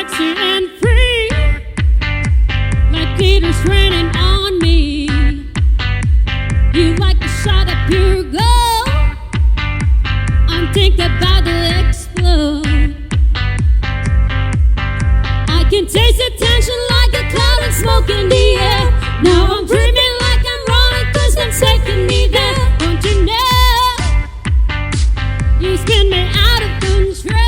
sexy and free, like glitters raining on me. You like a shot of pure glow. I'm thinking about to explode. I can taste the tension like a cloud and smoke in the air. Now I'm dreaming like I'm running, 'cause I'm taking me there. Don't you know? You spin me out of control.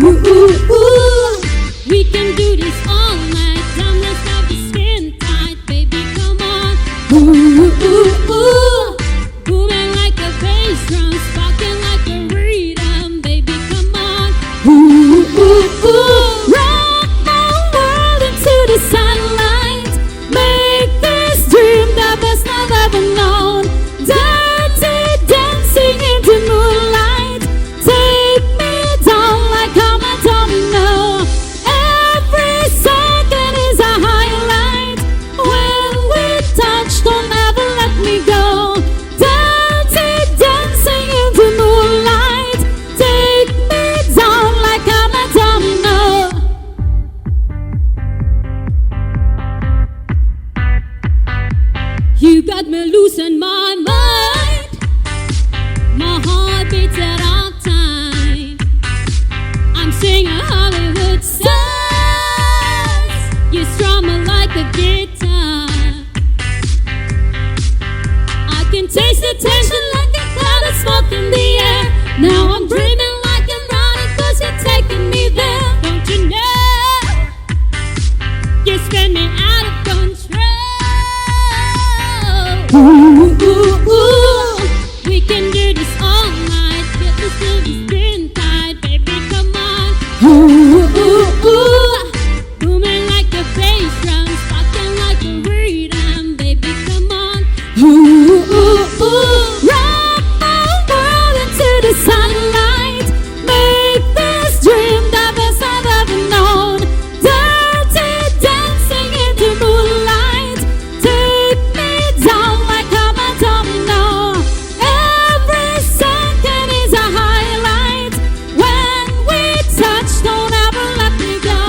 Ooh, ooh, ooh. We can do this all night. Time, let's have the skin tight, baby, come on. Ooh, ooh, ooh. Booming like a bass drum, sparking like a rhythm, baby, come on. Ooh, ooh, ooh. Rock my world into the sunlight. Make this dream the best I've ever known. Dirty dancing into moonlight. Take me down like I'm a domino. Every second is a highlight. When we touch, don't ever let me go. Dirty dancing into moonlight. Take me down like I'm a domino. You got me losing my mind. My heart beats at all time. I'm singing Hollywood stars. You strum me like a guitar. I can taste the tension like a cloud of smoke in the air. Now I'm dreaming like I'm running, 'cause you're taking me there. Don't you know? You spin me out of control. Ooh, ooh, ooh. We can do this all night. Get this to the spin tight, baby, come on. Ooh, ooh, ooh. Booming like a bass drum, sparking like a rhythm, baby, come on. Ooh, ooh, ooh. Rock my world into the sunlight. Make this dream the best I've ever known. Dirty dancing into moonlight. Take me down like I'm a domino. Every second is a highlight. When we touch, don't ever let me go.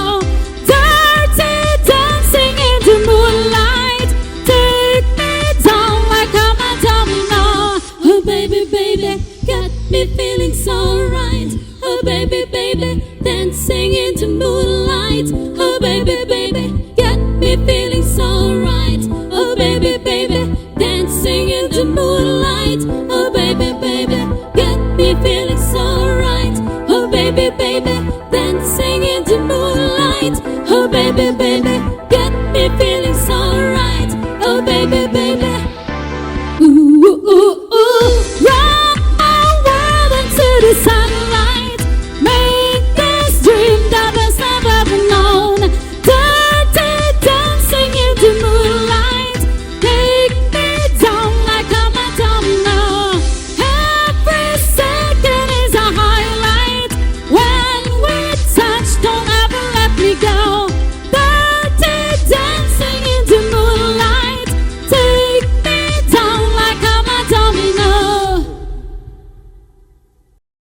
Dirty dancing into moonlight. Take me down like I'm a domino. Oh baby, baby, got me feeling so right. Oh baby, baby, dancing into moonlight. Oh baby, baby, got me feeling so right. Oh baby, baby, dancing into moonlight.